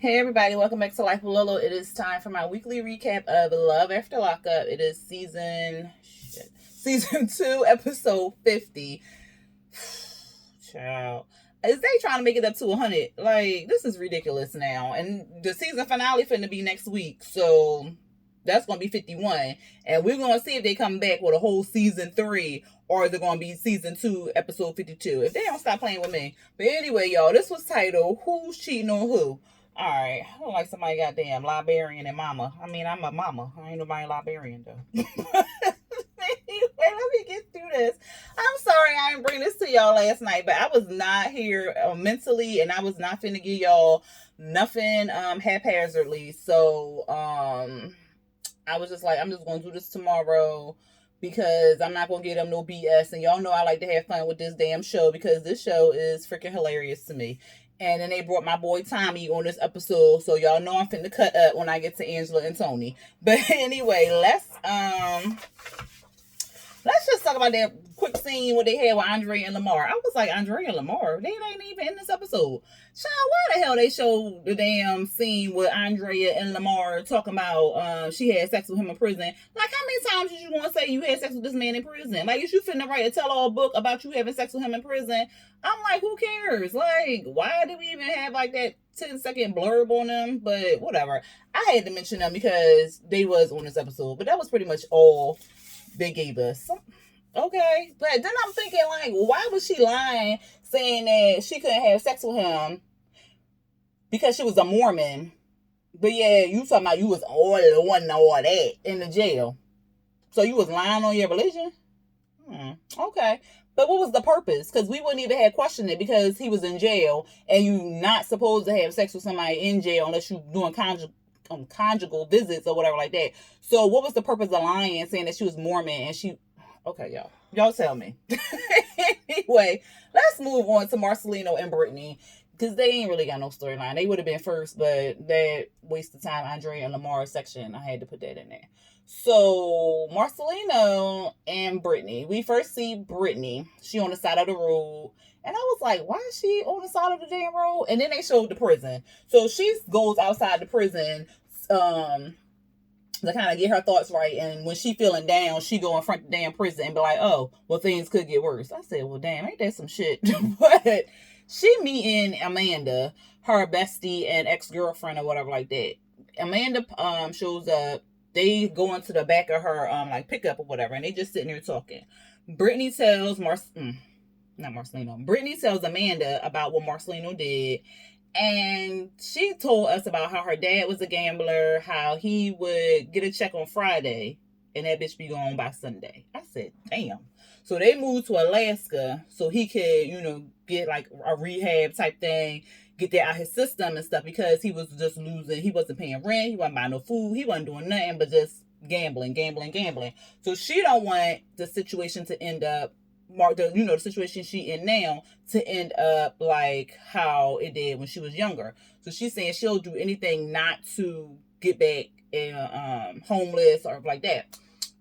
Hey everybody, welcome back to Life with Lolo. It is time for my weekly recap of Love After Lockup. It is season 2, episode 50. Child. Is they trying to make it up to 100? Like, this is ridiculous now. And the season finale finna be next week, so that's gonna be 51. And we're gonna see if they come back with a whole season 3, or is it gonna be season 2, episode 52? If they don't stop playing with me. But anyway, y'all, this was titled Who's Cheating on Who? Alright, I don't like somebody goddamn librarian and mama. I mean, I'm a mama. I ain't nobody librarian though. Anyway, let me get through this. I'm sorry I didn't bring this to y'all last night, but I was not here mentally, and I was not finna give y'all nothing haphazardly. So I was just like, I'm just gonna do this tomorrow because I'm not gonna get them no BS. And y'all know I like to have fun with this damn show because this show is freaking hilarious to me. And then they brought my boy Tommy on this episode, so y'all know I'm finna cut up when I get to Angela and Tony. But anyway, let's just talk about that quick scene what they had with Andre and Lamar. I was like, Andre and Lamar, they ain't even in this episode. Child, why the hell they showed the damn scene with Andrea and Lamar talking about she had sex with him in prison? Like, how many times did you want to say you had sex with this man in prison? Like, is you finna write a tell-all book about you having sex with him in prison? I'm like, who cares? Like, why did we even have like that 10-second blurb on them? But whatever. I had to mention them because they was on this episode. But that was pretty much all they gave us. Okay. But then I'm thinking, like, why was she lying saying that she couldn't have sex with him because she was a Mormon? But yeah, you talking about you was all that in the jail. So you was lying on your religion? Okay. But what was the purpose? Because we wouldn't even have questioned it because he was in jail and you not supposed to have sex with somebody in jail unless you doing conjugal visits or whatever like that. So what was the purpose of lying, saying that she was Mormon and she... Okay, y'all tell me. Anyway, let's move on to Marcelino and Brittany because they ain't really got no storyline. They would have been first, but that wasted time. Andre and Lamar section, I had to put that in there. So Marcelino and Brittany, we first see Brittany. She on the side of the road. And I was like, why is she on the side of the damn road? And then they showed the prison. So she goes outside the prison to kind of get her thoughts right. And when she feeling down, she go in front of the damn prison and be like, oh, well, things could get worse. I said, well, damn, ain't that some shit? But she meeting Amanda, her bestie and ex-girlfriend or whatever like that. Amanda shows up. They go into the back of her like pickup or whatever, and they just sitting there talking. Brittany tells Brittany tells Amanda about what Marcelino did. And she told us about how her dad was a gambler, how he would get a check on Friday and that bitch be gone by Sunday. I said, damn. So they moved to Alaska so he could, get like a rehab type thing, get that out his system and stuff because he was just losing. He wasn't paying rent. He wasn't buying no food. He wasn't doing nothing but just gambling. So she don't want the situation to end up the situation she in now to end up like how it did when she was younger. So she's saying she'll do anything not to get back homeless or like that.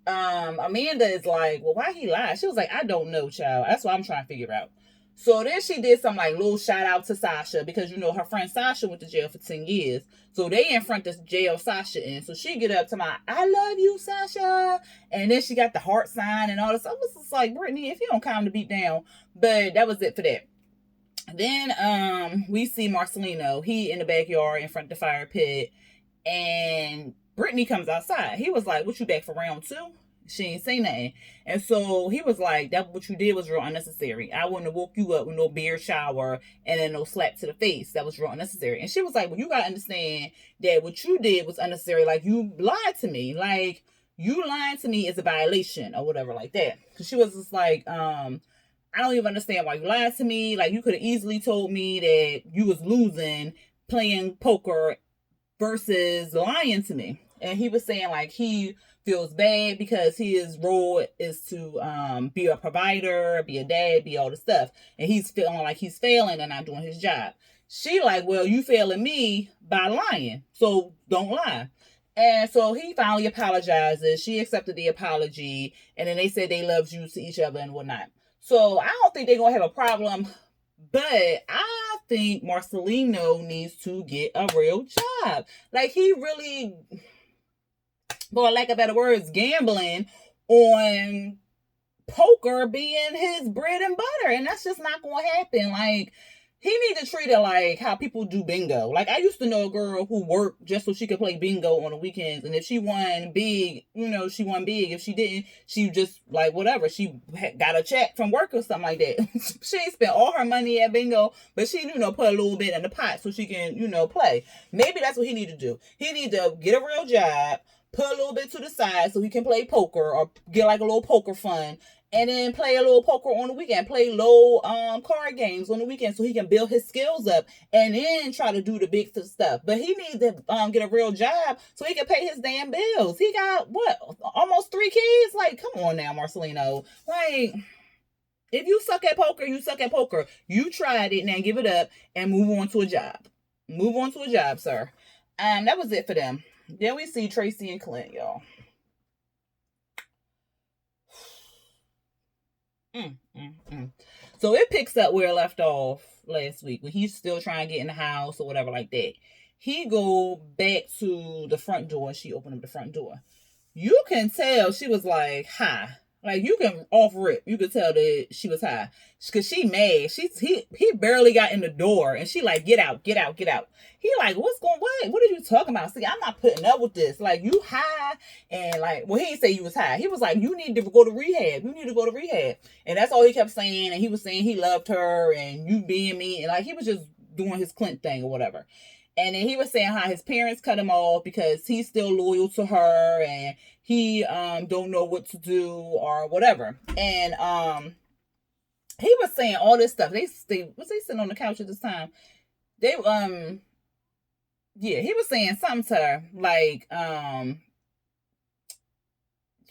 Amanda is like, well, why he lied? She was like, I don't know, child. That's what I'm trying to figure out. So then she did some like little shout out to Sasha because her friend Sasha went to jail for 10 years. So they in front of jail Sasha in. So she get up to I love you, Sasha. And then she got the heart sign and all this. I was just like, Brittany, if you don't calm the beat down. But that was it for that. Then we see Marcelino. He in the backyard in front of the fire pit. And Brittany comes outside. He was like, what, you back for round 2? She ain't say nothing. And so he was like, that what you did was real unnecessary. I wouldn't have woke you up with no beer shower and then no slap to the face. That was real unnecessary. And she was like, well, you gotta understand that what you did was unnecessary. Like, you lied to me. Like, you lying to me is a violation or whatever like that. Because she was just like, I don't even understand why you lied to me. Like, you could have easily told me that you was losing playing poker versus lying to me. And he was saying like he feels bad because his role is to be a provider, be a dad, be all the stuff. And he's feeling like he's failing and not doing his job. She like, well, you failing me by lying. So don't lie. And so he finally apologizes. She accepted the apology. And then they said they loved you to each other and whatnot. So I don't think they're going to have a problem But I think Marcelino needs to get a real job. Like, he really, for lack of better words, gambling on poker being his bread and butter, and that's just not going to happen. Like, he need to treat it like how people do bingo. Like, I used to know a girl who worked just so she could play bingo on the weekends, and if she won big, she won big. If she didn't, she just, like, whatever, she got a check from work or something like that. She ain't spent all her money at bingo, but she, put a little bit in the pot so she can, play. Maybe that's what he need to do. He need to get a real job, put a little bit to the side so he can play poker or get like a little poker fund, and then play a little poker on the weekend, play low card games on the weekend so he can build his skills up, and then try to do the big stuff. But he needs to get a real job so he can pay his damn bills. He got what, almost 3 kids? Like, come on now, Marcelino. Like, if you suck at poker, you suck at poker. You tried it, now give it up and move on to a job. Move on to a job, sir. That was it for them. Then we see Tracy and Clint, y'all. So it picks up where it left off last week when he's still trying to get in the house or whatever like that. He go back to the front door and she opened up the front door. You can tell she was like high. Like, you can off rip, you could tell that she was high, cause she mad. He barely got in the door, and she like, get out, get out, get out. He like, what are you talking about? See, I'm not putting up with this. Like, you high, and like, well, he didn't say you was high. He was like, you need to go to rehab. You need to go to rehab, and that's all he kept saying. And he was saying he loved her, and you being me, and like, he was just doing his Clint thing or whatever. And then he was saying how his parents cut him off because he's still loyal to her, and he don't know what to do or whatever. And he was saying all this stuff. They sitting on the couch at this time. They he was saying something to her like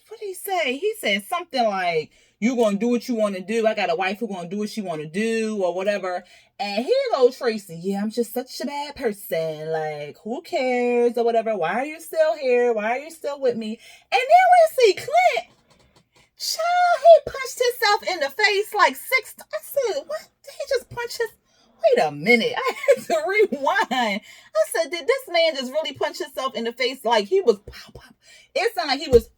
what did he say? He said something like, you gonna do what you want to do. I got a wife who gonna do what she want to do or whatever. And here goes Tracy. Yeah, I'm just such a bad person. Like, who cares or whatever? Why are you still here? Why are you still with me? And then we see Clint. Child, he punched himself in the face like 6. I said, what? Did he just punch his? Wait a minute. I had to rewind. I said, did this man just really punch himself in the face? Like, he was pop, pop. It sounded like he was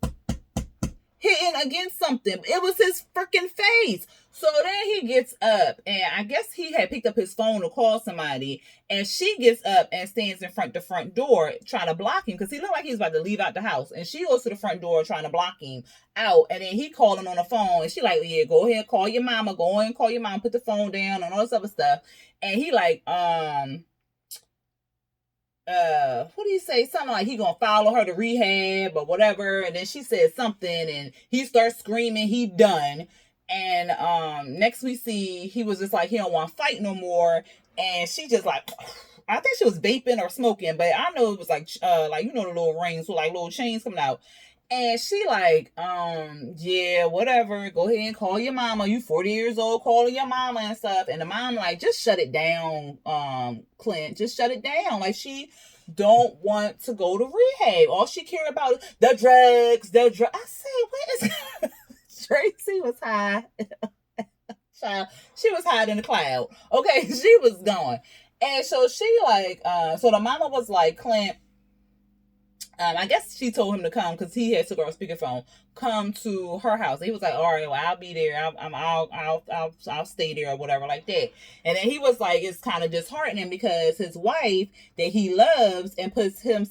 hitting against something. It was his freaking face. So then he gets up, and I guess he had picked up his phone to call somebody, and she gets up and stands in front of the front door trying to block him because he looked like he was about to leave out the house. And she goes to the front door trying to block him out, and then he called him on the phone, and she like, yeah, go ahead, call your mama, go in, call your mom, put the phone down, and all this other stuff. And he like, what do you say? Something like he gonna follow her to rehab or whatever. And then she said something, and he starts screaming, he done. And next we see he was just like, he don't want to fight no more. And she just like, I think she was vaping or smoking, but I know it was like the little rings with like little chains coming out. And she like, yeah, whatever, go ahead and call your mama. You 40 years old, calling your mama and stuff. And the mom like, just shut it down, Clint. Just shut it down. Like, she don't want to go to rehab. All she care about is the drugs. I say, what is Tracy was high. She was high in the cloud. Okay, she was going. And so she like, so the mama was like, Clint, I guess she told him to come because he had took her on speakerphone. Come to her house. He was like, all right, well, I'll be there. I'll stay there or whatever like that. And then he was like, it's kind of disheartening because his wife that he loves and puts her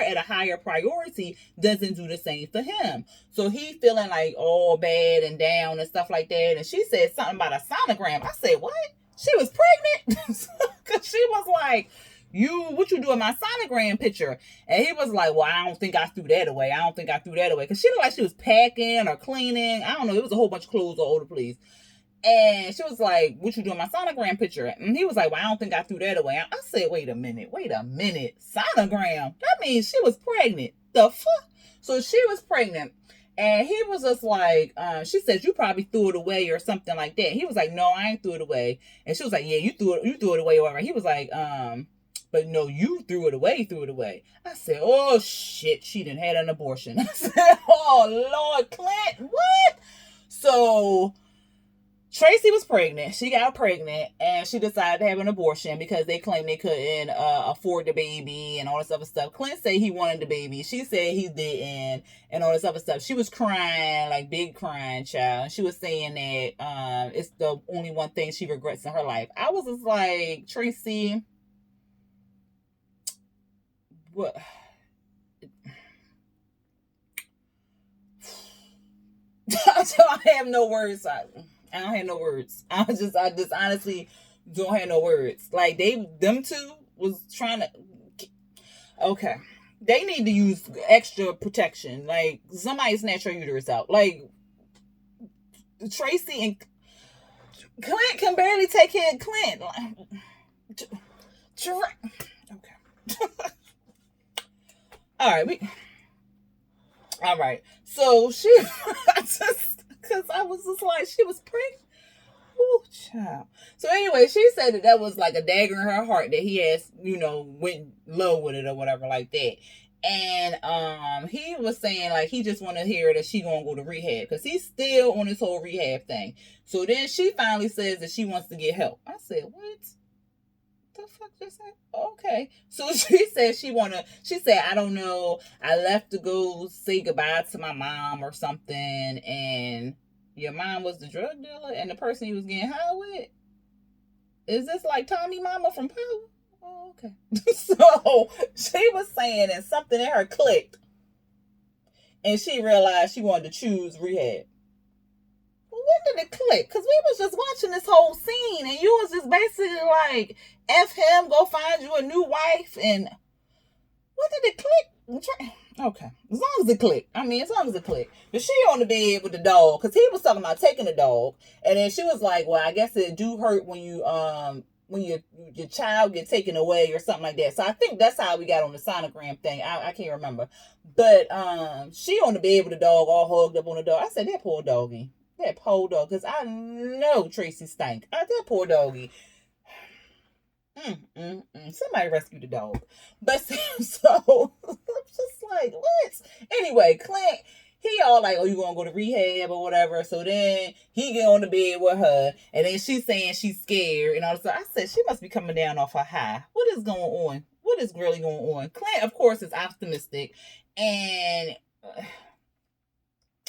at a higher priority doesn't do the same for him. So he feeling like all bad and down and stuff like that. And she said something about a sonogram. I said, what? She was pregnant? Because she was like, what you do in my sonogram picture? And he was like, well, I don't think I threw that away. Because she looked like she was packing or cleaning. I don't know. It was a whole bunch of clothes all over the place. And she was like, what you do in my sonogram picture? And he was like, well, I don't think I threw that away. I said, wait a minute. Sonogram? That means she was pregnant. The fuck? So she was pregnant. And he was just like, she said, you probably threw it away or something like that. He was like, no, I ain't threw it away. And she was like, yeah, you threw it away or whatever. He was like, but no, you threw it away. I said, oh, shit, she done had an abortion. I said, oh, Lord, Clint, what? So Tracy was pregnant. She got pregnant and she decided to have an abortion because they claimed they couldn't afford the baby and all this other stuff. Clint said he wanted the baby. She said he didn't and all this other stuff. She was crying, like big crying, child. She was saying that it's the only one thing she regrets in her life. I was just like, Tracy, what? I have no words. I don't have no words. I just honestly don't have no words. Like them two was trying to. Okay, they need to use extra protection. Like somebody snatch her uterus out. Like Tracy and Clint can barely take care of Clint. Okay. All right. So she because I was just like, she was pregnant. Oh, child. So anyway, she said that was like a dagger in her heart that he has, went low with it or whatever like that. And he was saying like he just want to hear that she gonna go to rehab because he's still on this whole rehab thing. So then she finally says that she wants to get help. I said, what? The fuck just said? Okay. So she said she said, I don't know. I left to go say goodbye to my mom or something, and your mom was the drug dealer and the person he was getting high with? Is this like Tommy Mama from Power? Oh, okay. So she was saying that something in her clicked and she realized she wanted to choose rehab. When did it click? Because we was just watching this whole scene and you was just basically like, F him, go find you a new wife. And when did it click? Okay. As long as it clicked. As long as it clicked. But she on the bed with the dog because he was talking about taking the dog. And then she was like, well, I guess it do hurt when you when your child get taken away or something like that. So I think that's how we got on the sonogram thing. I can't remember. But she on the bed with the dog all hugged up on the dog. I said, that poor doggy. That poor dog, because I know Tracy stank. That poor doggy. Somebody rescue the dog. But so I'm just like, what? Anyway, Clint, he all like, oh, you gonna go to rehab or whatever. So then he get on the bed with her, and then she's saying she's scared and all this. I said she must be coming down off her high. What is going on? What is really going on? Clint, of course, is optimistic, and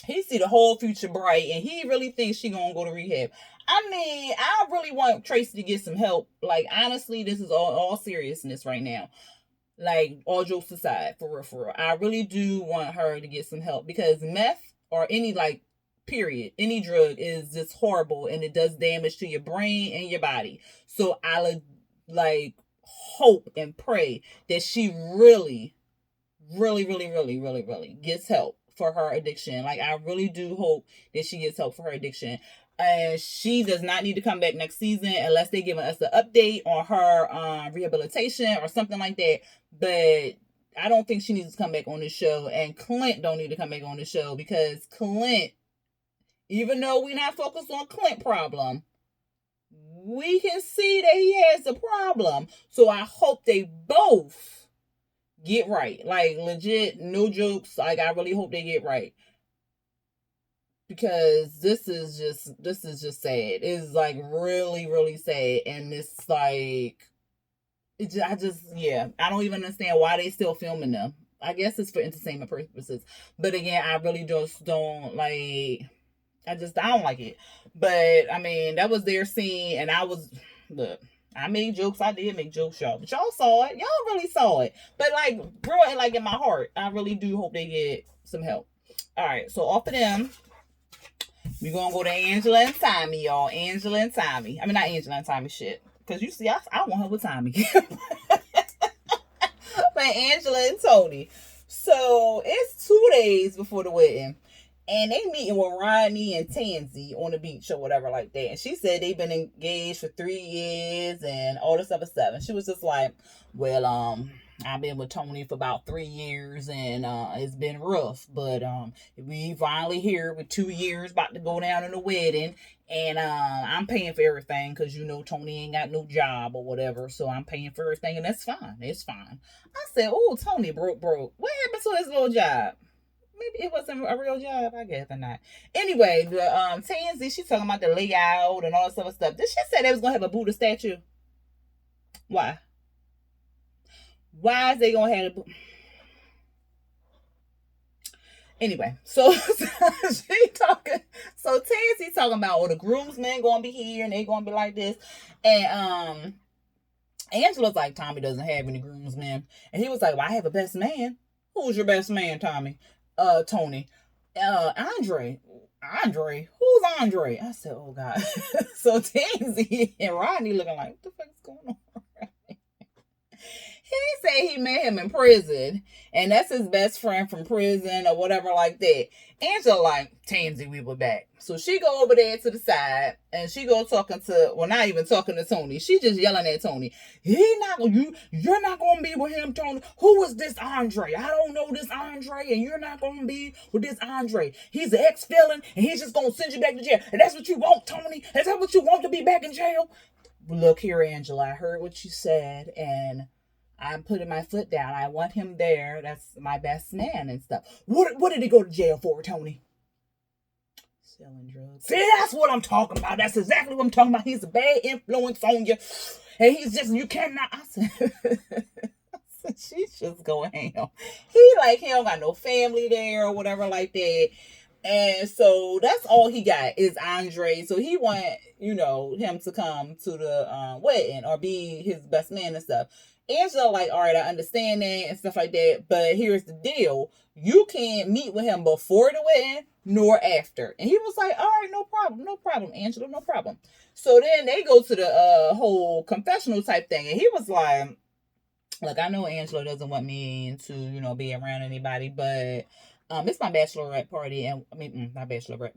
he see the whole future bright, and he really thinks she gonna go to rehab. I really want Tracy to get some help. Like, honestly, this is all seriousness right now. Like, all jokes aside, for real. I really do want her to get some help because meth or any, like, period, any drug is just horrible and it does damage to your brain and your body. So I like hope and pray that she really gets help for her addiction. Like, I really do hope that she gets help for her addiction. And she does not need to come back next season unless they're giving us an update on her rehabilitation or something like that. But I don't think she needs to come back on the show. And Clint don't need to come back on the show because Clint, even though we're not focused on Clint problem, we can see that he has a problem. So I hope they both get right. Like, legit, no jokes. Like, I really hope they get right. Because this is just sad. It's like really sad. And it's like, I don't even understand why they still filming them. I guess it's for entertainment purposes. But again, I really just don't like, I don't like it. But that was their scene, and look, I made jokes. I did make jokes, y'all. But y'all saw it. Y'all really saw it. But like, bro, like in my heart, I really do hope they get some help. All right, so off of them, we're going to go to Angela and Tommy, y'all. Angela and Tommy. Not Angela and Tommy, shit. Because you see, I want her with Tommy. But Angela and Tony. So, it's 2 days before the wedding. And they meeting with Rodney and Tansy on the beach or whatever like that. And she said they've been engaged for 3 years and all this other stuff. And she was just like, well, I've been with Tony for about 3 years and it's been rough. But we finally here with 2 years about to go down in the wedding. And I'm paying for everything because, Tony ain't got no job or whatever. So I'm paying for everything and that's fine. It's fine. I said, oh, Tony broke. What happened to his little job? Maybe it wasn't a real job. I guess or not. Anyway, the Tansy, she's talking about the layout and all this other stuff. Did she say they was gonna have a Buddha statue? Why? Why is they gonna have a Anyway, so she talking. So Tansy talking about, oh, the groomsmen gonna be here and they gonna be like this, and Angela's like, Tommy doesn't have any groomsmen, and he was like, well, I have a best man. Who's your best man, Tommy? Tony. Andre. Andre? Who's Andre? I said, oh God. So Tansy and Rodney looking like, what the fuck is going on? He said he met him in prison, and that's his best friend from prison or whatever like that. Angela like, Tansy, we were back. So she go over there to the side, and she go talking to, well, not even talking to Tony. She just yelling at Tony. You're not gonna be with him, Tony. Who is this Andre? I don't know this Andre, and you're not gonna be with this Andre. He's an ex-felon, and he's just gonna send you back to jail. And that's what you want, Tony? Is that what you want, to be back in jail? Look here, Angela, I heard what you said, and I'm putting my foot down. I want him there. That's my best man and stuff. What did he go to jail for, Tony? Selling drugs. See, that's what I'm talking about. That's exactly what I'm talking about. He's a bad influence on you. And he's just, you cannot. I said, she's just going ham. He don't got no family there or whatever like that. And so that's all he got is Andre. So he want, him to come to the wedding or be his best man and stuff. Angela like, all right, I understand that and stuff like that, but here's the deal. You can't meet with him before the wedding nor after. And he was like, all right, no problem, Angela, no problem. So then they go to the whole confessional type thing. And he was like, look, I know Angela doesn't want me to, be around anybody, but it's my bachelorette party, and not bachelor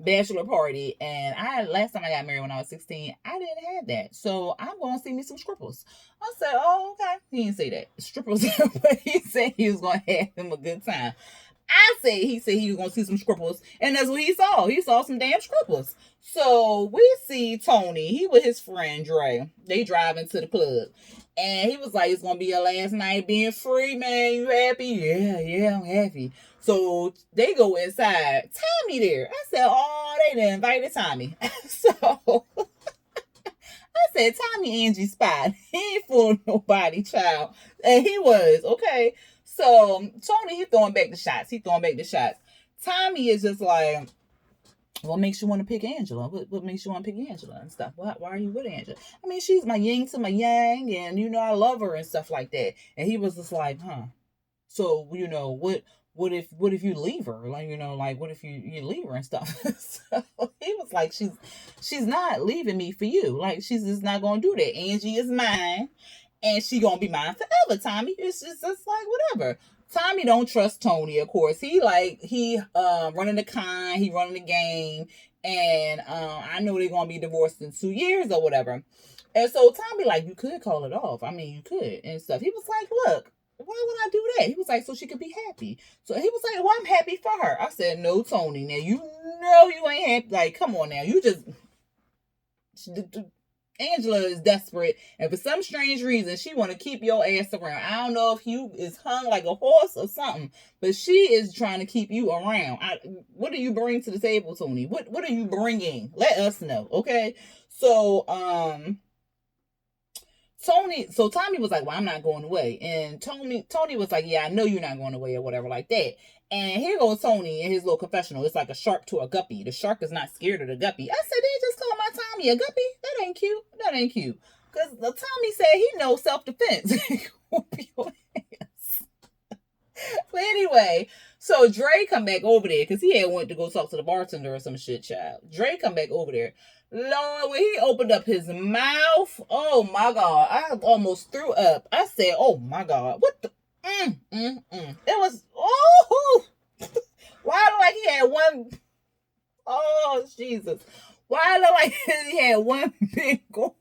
party, and last time I got married when I was 16, I didn't have that, so I'm going to see me some strippers. I said, oh, okay. He didn't say that, strippers, but he said he was going to have him a good time. He said he was going to see some strippers, and that's what he saw. He saw some damn strippers. So we see Tony, he with his friend Dre. They driving to the club. And he was like, it's going to be your last night being free, man. You happy? Yeah, I'm happy. So they go inside. Tommy there. I said, oh, they done invited Tommy. So I said, Tommy Angie spot. He ain't fooling nobody, child. And he was, okay. So Tony, he throwing back the shots. Tommy is just like, what makes you want to pick Angela? What makes you want to pick Angela and stuff? Why are you with Angela? I mean, she's my yin to my yang, and I love her and stuff like that. And he was just like, huh. So what if you leave her? What if you leave her and stuff? So he was like, she's not leaving me for you. Like, she's just not gonna do that. Angie is mine, and she gonna be mine forever. Tommy, it's just like whatever. Tommy don't trust Tony, of course. He running the con, he running the game, and I know they're gonna be divorced in 2 years or whatever. And so Tommy like, you could call it off. I mean, you could and stuff. He was like, look, why would I do that? He was like, so she could be happy. So he was like, well, I'm happy for her. I said, no, Tony. Now you know you ain't happy. Like, come on now, you just. Angela is desperate, and for some strange reason, she want to keep your ass around. I don't know if you is hung like a horse or something, but she is trying to keep you around. What do you bring to the table, Tony? What are you bringing? Let us know, okay? So, Tommy was like, well, I'm not going away. And Tony was like, yeah, I know you're not going away or whatever like that. And here goes Tony in his little confessional. It's like a shark to a guppy. The shark is not scared of the guppy. I said, they just call my Tommy a guppy? That ain't cute. Because Tommy said he knows self-defense. But anyway, so Dre come back over there because he had went to go talk to the bartender or some shit, child. Dre come back over there. Lord, when he opened up his mouth, oh my God, I almost threw up. I said, oh my God, what the? It was, oh, why look like he had one, oh Jesus, why look like he had one big gold,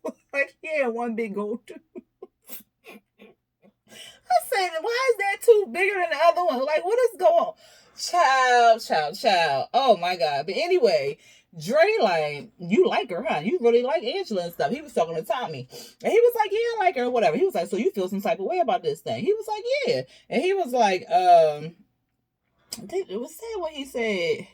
tooth? I said, why is that tooth bigger than the other one? Like, what is going on? Child. Oh my God. But anyway, Dre like, you like her, huh? You really like Angela and stuff. He was talking to Tommy. And he was like, yeah, I like her or whatever. He was like, so you feel some type of way about this thing? He was like, yeah. And he was like, It was sad what he said.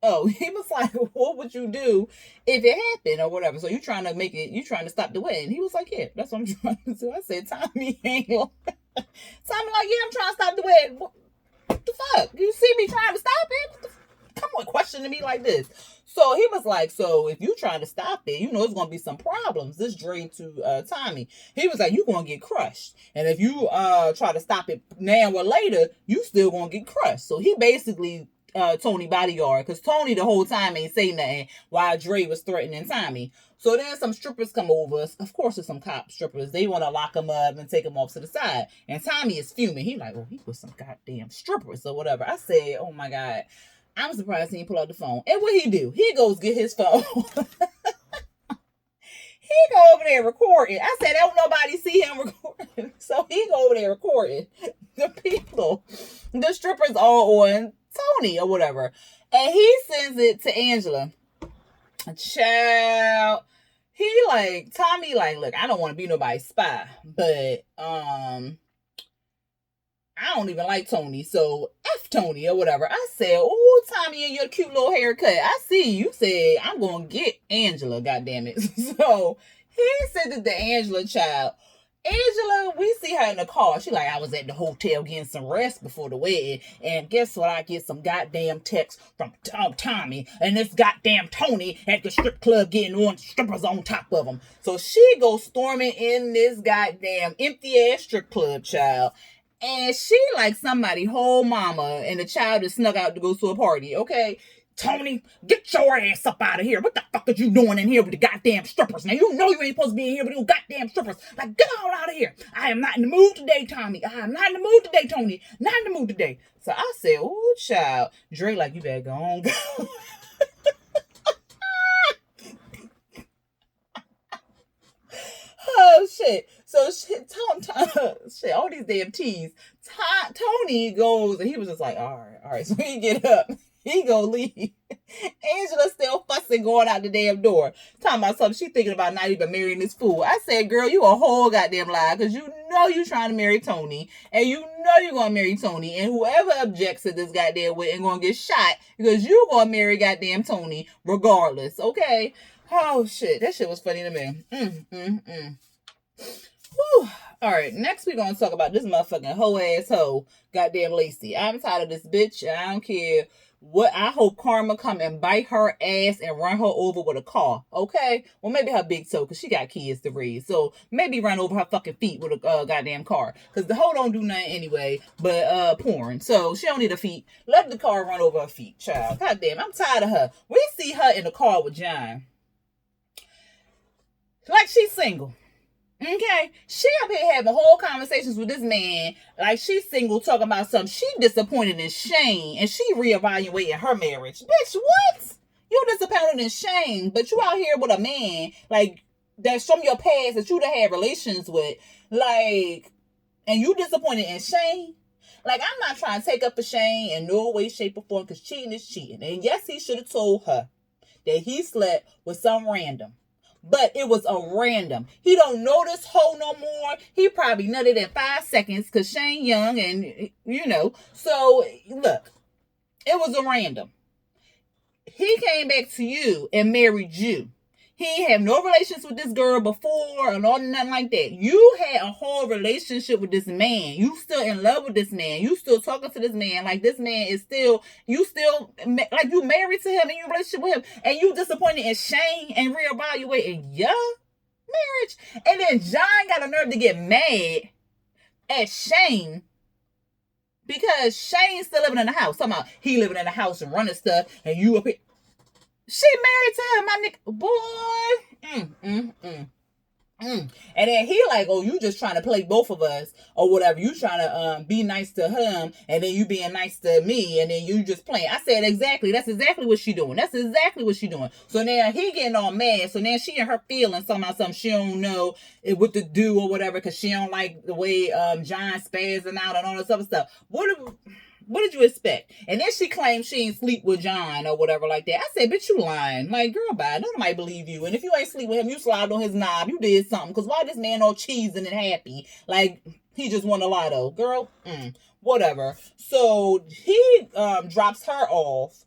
Oh, he was like, what would you do if it happened or whatever? So you trying to make it, you trying to stop the wedding. He was like, yeah, that's what I'm trying to do. I said, Tommy ain't gonna. Tommy like, yeah, I'm trying to stop the wedding. What the fuck? You see me trying to stop it? Come on, questioning me like this. So he was like, so if you trying to stop it, you know it's gonna be some problems. This Dre to Tommy. He was like, you gonna get crushed. And if you try to stop it now or later, you still gonna get crushed. So he basically Tony bodyguard, because Tony the whole time ain't say nothing while Dre was threatening Tommy. So then some strippers come over. Of course, it's some cop strippers. They want to lock him up and take him off to the side. And Tommy is fuming. He like, oh, he was some goddamn strippers or whatever. I said, oh my God. I'm surprised he didn't pull out the phone. And what he do? He goes get his phone. He go over there recording. I said, don't nobody see him recording. So he go over there recording the people, the strippers all on Tony or whatever. And he sends it to Angela. Child. He like, Tommy like, look, I don't want to be nobody's spy. But, I don't even like Tony, so F Tony or whatever. I said, oh, Tommy and your cute little haircut. I see you said, I'm going to get Angela, goddammit. So he said that the Angela child, Angela, we see her in the car. She like, I was at the hotel getting some rest before the wedding. And guess what? I get some goddamn text from Tommy and this goddamn Tony at the strip club getting on strippers on top of him. So she goes storming in this goddamn empty ass strip club, child. And she like somebody whole mama and the child is snuck out to go to a party, okay? Tony, get your ass up out of here. What the fuck are you doing in here with the goddamn strippers? Now, you know you ain't supposed to be in here with those goddamn strippers. Like, get on out of here. I am not in the mood today, Tommy. I am not in the mood today, Tony. Not in the mood today. So I said, oh, child. Dre like, you better go on, go. Oh, shit. So, shit, all these damn teas. Tony goes, and he was just like, all right. So he get up. He gonna leave. Angela still fussing going out the damn door. Talking about something. She thinking about not even marrying this fool. I said, girl, you a whole goddamn lie. Because you know you trying to marry Tony. And you know you're going to marry Tony. And whoever objects to this goddamn wedding going to get shot. Because you going to marry goddamn Tony regardless. Okay? Oh, shit. That shit was funny to me. Whew. All right, next we're gonna talk about this motherfucking hoe asshole, goddamn Lacey. I'm tired of this bitch. I don't care what. I hope karma come and bite her ass and run her over with a car. Okay, well maybe her big toe because she got kids to raise. So maybe run over her fucking feet with a goddamn car because the hoe don't do nothing anyway but porn. So she don't need her feet. Let the car run over her feet, child. Goddamn, I'm tired of her. We see her in the car with John, like she's single. Okay, she up here having whole conversations with this man like she's single, talking about something. She disappointed in Shane and she reevaluating her marriage. Bitch, what? You disappointed in Shane, but you out here with a man like that's from your past that you done had relations with, like, and you disappointed in Shane. Like, I'm not trying to take up for Shane in no way, shape, or form because cheating is cheating. And yes, he should have told her that he slept with some random. But it was a random. He don't know this hoe no more. He probably nutted in 5 seconds because Shane young and, you know. So, look, it was a random. He came back to you and married you. He ain't have no relations with this girl before or nothing like that. You had a whole relationship with this man. You still in love with this man. You still talking to this man. Like, this man is still, you still, like, you married to him and you in a relationship with him. And you disappointed in Shane and reevaluating your marriage. And then John got a nerve to get mad at Shane because Shane's still living in the house. Talking about he living in the house and running stuff and you up here. She married to him, my nigga. Boy. And then he like, oh, you just trying to play both of us or whatever. You trying to be nice to him and then you being nice to me and then you just playing. I said, exactly. That's exactly what she doing. That's exactly what she doing. So now he getting all mad. So now she in her feelings somehow she don't know what to do or whatever because she don't like the way John spazzing out and all this other stuff. What did you expect? And then she claimed she ain't sleep with John or whatever like that. I said, bitch, you lying. Like, girl, bye. Nobody believe you. And if you ain't sleep with him, you slide on his knob. You did something. Because why this man all cheesing and happy? Like, He just won the lotto. Girl, whatever. So he drops her off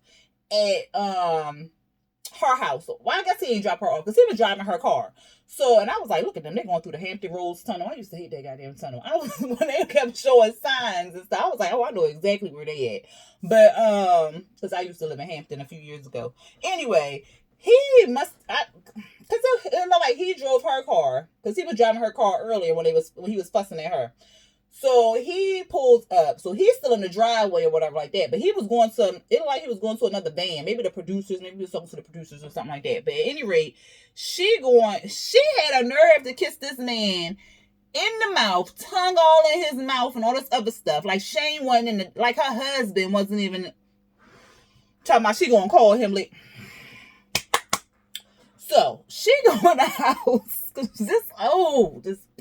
at her house. Well, I guess he ain't drop her off because he was driving her car. So, and I was like, look at them, they're going through the Hampton Roads tunnel. I used to hate that goddamn tunnel. I was when they kept showing signs and stuff. I was like, oh, I know exactly where they at. But because I used to live in Hampton a few years ago. Anyway, he must, because it looked like he drove her car because he was driving her car earlier when he was fussing at her. So he pulls up. So he's still in the driveway or whatever like that. But he was going to, it looked like he was going to another band. Maybe the producers, maybe he was talking to the producers or something like that. But at any rate, she had a nerve to kiss this man in the mouth, tongue all in his mouth and all this other stuff. Like Shane wasn't in the, like her husband wasn't even talking about she gonna call him like. So she go in the house. This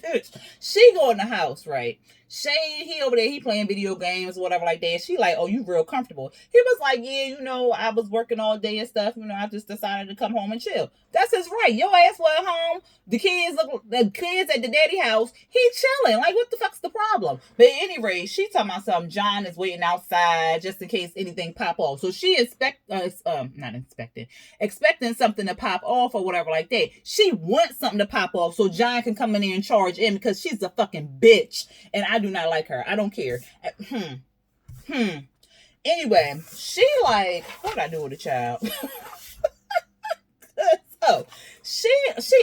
bitch. She go in the house, right? Shane, he over there, he playing video games or whatever like that. She like, oh, you real comfortable. He was like, yeah, I was working all day and stuff. I just decided to come home and chill. That's his right. Your ass was at home. The kids at the daddy house. He chilling. Like, what the fuck's the problem? But at any rate, she talking about something. John is waiting outside just in case anything pop off. So she expecting something to pop off or whatever like that. She wants something to pop off so John can come in there and charge in because she's a fucking bitch. And I do not like her. I don't care. Anyway, she like, what did I do with the child? So she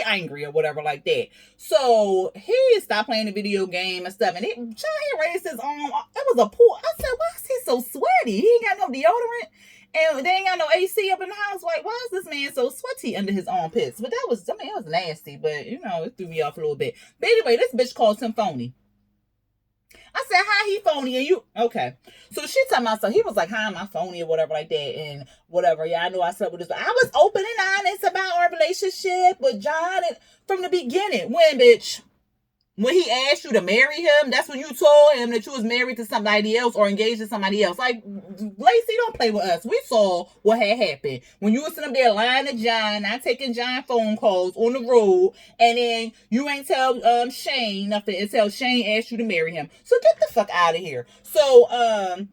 angry or whatever like that. So he stopped playing the video game and stuff. And John, he raised his arm. It was a pool. I said, why is he so sweaty? He ain't got no deodorant. And they ain't got no AC up in the house. Like, why is this man so sweaty under his armpits? But it was nasty. But, it threw me off a little bit. But anyway, this bitch calls him phony. I said, how he phony and you? Okay. So she talking about, so he was like, hi, am I phony or whatever like that and whatever. Yeah, I know I slept with this. I was open and honest about our relationship with John and from the beginning. When, bitch? When he asked you to marry him, that's when you told him that you was married to somebody else or engaged to somebody else. Like, Lacey, don't play with us. We saw what had happened. When you was sitting up there lying to John, not taking John phone calls on the road, and then you ain't tell Shane nothing until Shane asked you to marry him. So get the fuck out of here. So,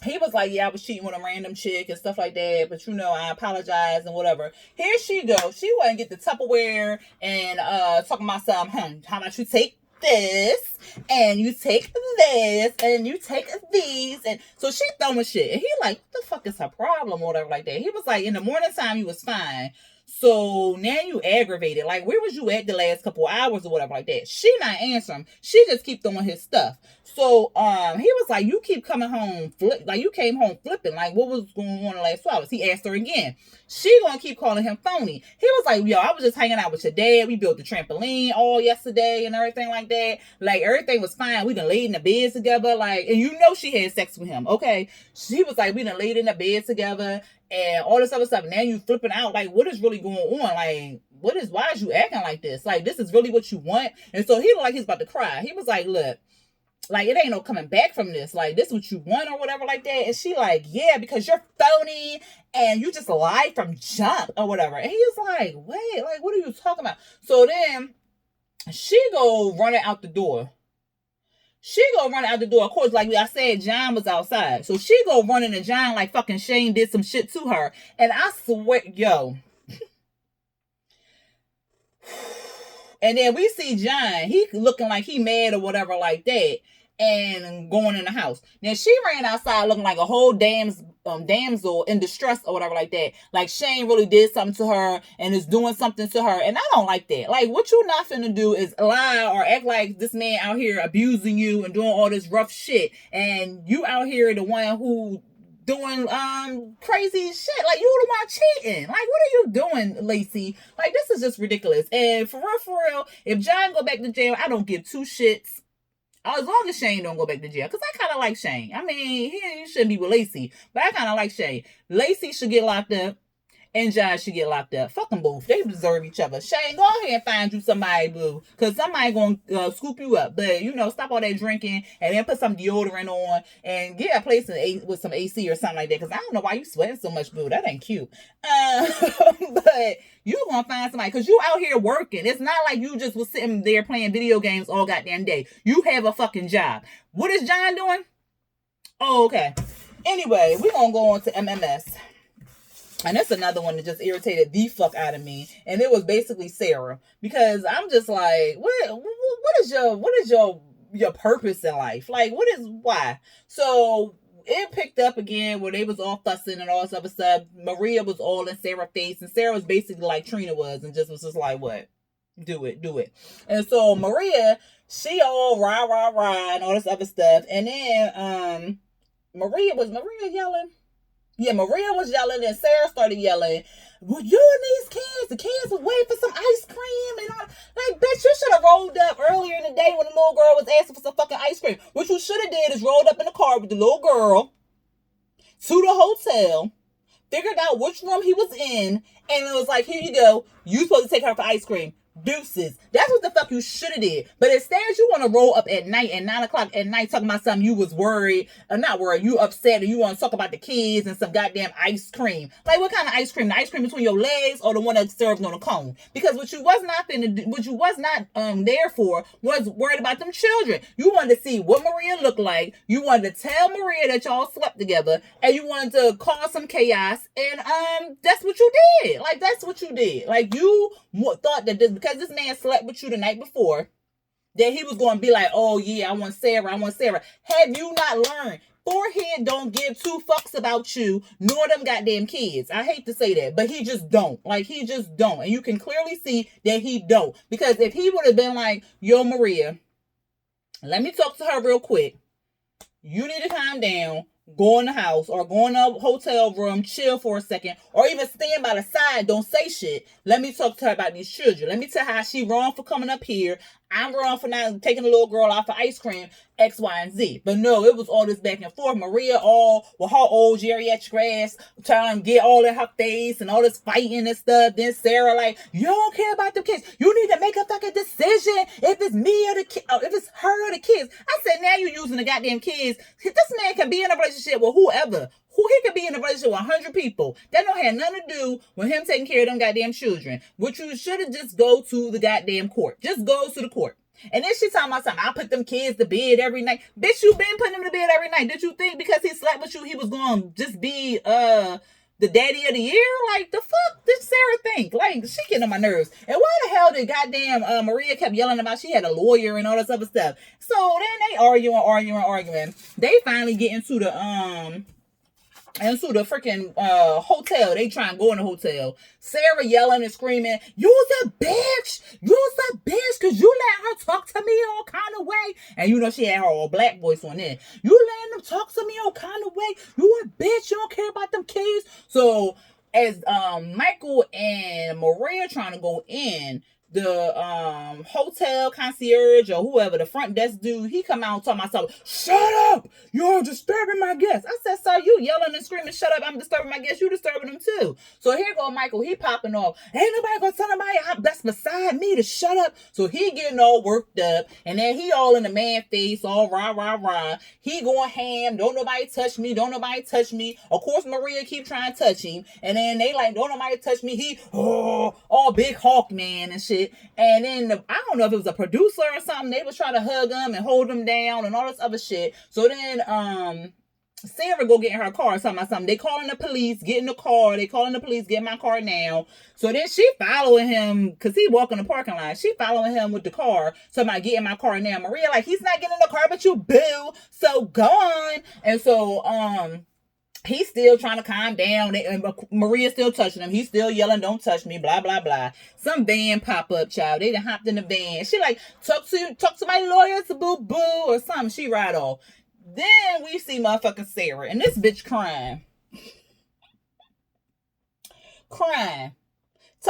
he was like, yeah, I was cheating with a random chick and stuff like that, but I apologize and whatever. Here she goes. She wouldn't get the Tupperware and talking about something, how about you take this and you take this and you take these, and so she throwing shit. And he like, what the fuck is her problem or whatever like that. He was like, in the morning time you was fine. So now you aggravated. Like, where was you at the last couple of hours or whatever like that? She not answering. She just keep throwing his stuff. So he was like, you keep coming home, you came home flipping. Like, what was going on the last 2 hours? He asked her again. She gonna keep calling him phony. He was like, yo, I was just hanging out with your dad. We built the trampoline all yesterday and everything like that. Like, everything was fine. We done laid in the bed together. Like, and she had sex with him. Okay. She was like, we done laid in the bed together and all this other stuff. Now you flipping out. Like, what is really going on? Like, why is you acting like this? Like, this is really what you want? And so he looked like he's about to cry. He was like, look, like, it ain't no coming back from this. Like, this is what you want or whatever like that. And she like, yeah, because you're phony and you just lied from jump or whatever. And he's like, wait, like, what are you talking about? So then she go running out the door. Of course, like I said, John was outside. So she go running to John like fucking Shane did some shit to her. And I swear, yo. And then we see John, he looking like he mad or whatever like that, and going in the house. Now she ran outside looking like a whole damsel in distress or whatever like that. Like Shane really did something to her and is doing something to her. And I don't like that. Like, what you not finna do is lie or act like this man out here abusing you and doing all this rough shit. And you out here the one who doing crazy shit. Like, you the one cheating. Like, what are you doing, Lacey? Like, this is just ridiculous. And for real, if John go back to jail, I don't give two shits. As long as Shane don't go back to jail. Because I kind of like Shane. I mean, he shouldn't be with Lacey. But I kind of like Shane. Lacey should get locked up. and John should get locked up. Fuck them both. They deserve each other. Shane, go ahead and find you somebody, boo. Because somebody going to scoop you up. But, stop all that drinking and then put some deodorant on and get a place with some AC or something like that. Because I don't know why you sweating so much, boo. That ain't cute. But you going to find somebody because you out here working. It's not like you just was sitting there playing video games all goddamn day. You have a fucking job. What is John doing? Oh, okay. Anyway, we're going to go on to MMS. And that's another one that just irritated the fuck out of me. And it was basically Sarah. Because I'm just like, what is your purpose in life? Like, why? So it picked up again where they was all fussing and all this other stuff. Maria was all in Sarah's face. And Sarah was basically like Trina was and just was just like, what? Do it. And so Maria, she all rah, rah, rah and all this other stuff. And then Maria yelling? Yeah, Maria was yelling and Sarah started yelling, well, you and these kids, the kids was waiting for some ice cream and all. Like, bitch, you should have rolled up earlier in the day when the little girl was asking for some fucking ice cream. What you should have did is rolled up in the car with the little girl to the hotel, figured out which room he was in, and it was like, here you go. You supposed to take her for ice cream. Deuces. That's what the fuck you should have did. But instead, you want to roll up at night at 9 o'clock at night talking about something you was worried, or not worried, you upset, or you want to talk about the kids and some goddamn ice cream. Like, what kind of ice cream? The ice cream between your legs or the one that's served on a cone? Because what you was not there for was worried about them children. You wanted to see what Maria looked like. You wanted to tell Maria that y'all slept together, and you wanted to cause some chaos, and that's what you did. Like, that's what you did. Like, you thought that because this man slept with you the night before, that he was going to be like, oh yeah, I want Sarah. Have you not learned? Forehead don't give two fucks about you, nor them goddamn kids. I hate to say that, but he just don't. Like, he just don't. And you can clearly see that he don't. Because if he would have been like, yo, Maria, let me talk to her real quick. You need to calm down. Go in the house or go in a hotel room, chill for a second, or even stand by the side, don't say shit. Let me talk to her about these children. Let me tell her how she wrong for coming up here. I'm wrong for not taking the little girl out for ice cream, X, Y, and Z. But no, it was all this back and forth. Maria all with her old geriatric ass trying to get all in her face and all this fighting and stuff. Then Sarah like, you don't care about the kids. You need to make a fucking decision if it's me or the kid, if it's her or the kids. I said, now you're using the goddamn kids. This man can be in a relationship with whoever. He could be in a relationship with 100 people. That don't have nothing to do with him taking care of them goddamn children. Which you should have just go to the goddamn court. Just go to the court. And then she talking about something. I put them kids to bed every night. Bitch, you been putting them to bed every night. Did you think because he slept with you, he was going to just be the daddy of the year? Like, the fuck did Sarah think? Like, she getting on my nerves. And why the hell did goddamn Maria kept yelling about she had a lawyer and all this other stuff? So then they arguing. They finally get into the freaking hotel. They try and go in the hotel. Sarah yelling and screaming, you's a bitch, because you let her talk to me all kind of way. And she had her all black voice on there. You letting them talk to me all kind of way. You a bitch, you don't care about them kids. So as Michael and Maria trying to go in, the hotel concierge or whoever, the front desk dude, he come out and talk myself, shut up, you're disturbing my guests. I said, sir, you yelling and screaming, shut up, I'm disturbing my guests, you disturbing them too. So here go Michael, he popping off, ain't nobody gonna tell nobody that's beside me to shut up. So he getting all worked up, and then he all in the man face, all rah rah rah, he going ham, don't nobody touch me. Of course Maria keep trying to touch him, and then they like, don't nobody touch me. He all big Hawk man and shit. And then I don't know if it was a producer or something, they was trying to hug him and hold him down and all this other shit. So then Sarah go get in her car, something. They calling the police, get in the car. They calling the police, get in my car now. So then she following him, because he walk in the parking lot. She following him with the car. So I get in my car now. Maria like, he's not getting in the car, but you boo. So go on. And so he's still trying to calm down. And Maria's still touching him. He's still yelling, don't touch me, blah, blah, blah. Some van pop up, child. They done hopped in the van. She like, talk to my lawyers, boo-boo, or something. She ride off. Then we see motherfucking Sarah. And this bitch crying. Talking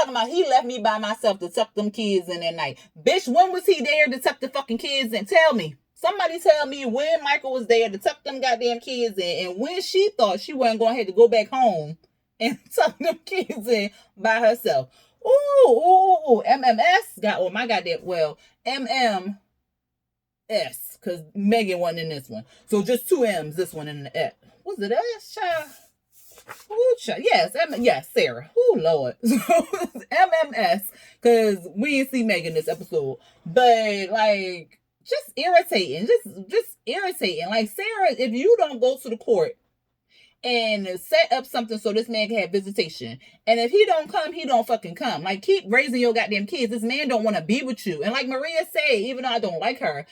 about he left me by myself to tuck them kids in that night. Bitch, when was he there to tuck the fucking kids in? Tell me. Somebody tell me when Michael was there to tuck them goddamn kids in, and when she thought she wasn't going to have to go back home and tuck them kids in by herself. Ooh, MMS got on my goddamn, well, MMS, because Megan wasn't in this one. So just two M's, this one and the F. Was it S, child? Ooh, child. Yes, Sarah. Oh, Lord. So, MMS, because we didn't see Megan this episode. But, like, just irritating. Just irritating. Like, Sarah, if you don't go to the court and set up something so this man can have visitation. And if he don't come, he don't fucking come. Like, keep raising your goddamn kids. This man don't want to be with you. And like Maria said, even though I don't like her,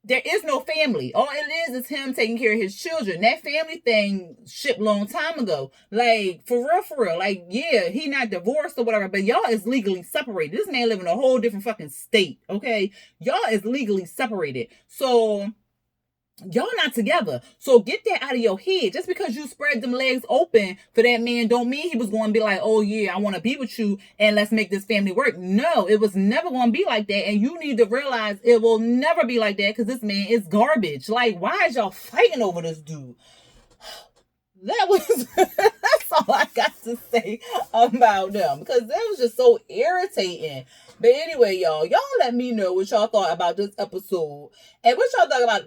there is no family. All it is him taking care of his children. That family thing shipped long time ago. Like, for real. Like, yeah, he not divorced or whatever, but y'all is legally separated. This man live in a whole different fucking state, okay? Y'all is legally separated. So y'all not together. So get that out of your head. Just because you spread them legs open for that man don't mean he was going to be like, oh yeah, I want to be with you and let's make this family work. No, it was never going to be like that. And you need to realize it will never be like that because this man is garbage. Like, why is y'all fighting over this dude? That was that's all I got to say about them because that was just so irritating. But anyway, y'all let me know what y'all thought about this episode and what y'all thought about.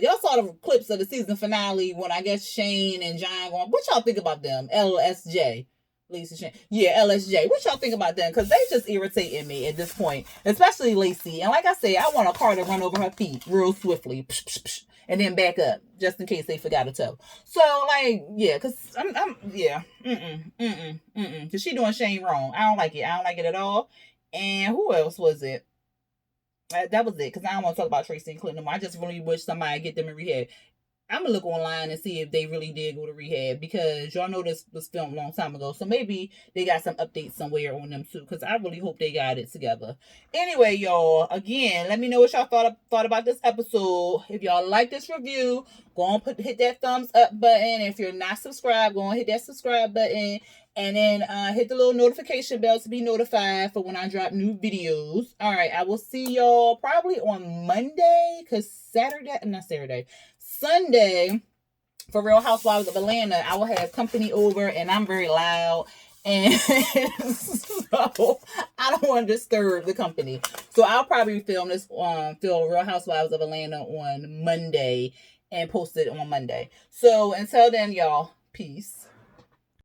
Y'all saw the clips of the season finale when I guess Shane and John going. What y'all think about them? LSJ. Lacey Shane. Yeah, LSJ. What y'all think about them? Because they just irritating me at this point, especially Lacey. And like I said, I want a car to run over her feet real swiftly. Psh, psh, psh, and then back up just in case they forgot to tow. So like, yeah, cause cause she doing Shane wrong. I don't like it. I don't like it at all. And who else was it? That was it. Cause I don't want to talk about Tracy and Clinton. I just really wish somebody get them in rehab. I'm gonna look online and see if they really did go to rehab because y'all know this was filmed a long time ago. So maybe they got some updates somewhere on them too. Because I really hope they got it together. Anyway, y'all, again, let me know what y'all thought about this episode. If y'all like this review, go on hit that thumbs up button. If you're not subscribed, go on hit that subscribe button. And then hit the little notification bell to be notified for when I drop new videos. All right, I will see y'all probably on Monday because Sunday for Real Housewives of Atlanta, I will have company over and I'm very loud. And so I don't want to disturb the company. So I'll probably film Real Housewives of Atlanta on Monday and post it on Monday. So until then, y'all, peace.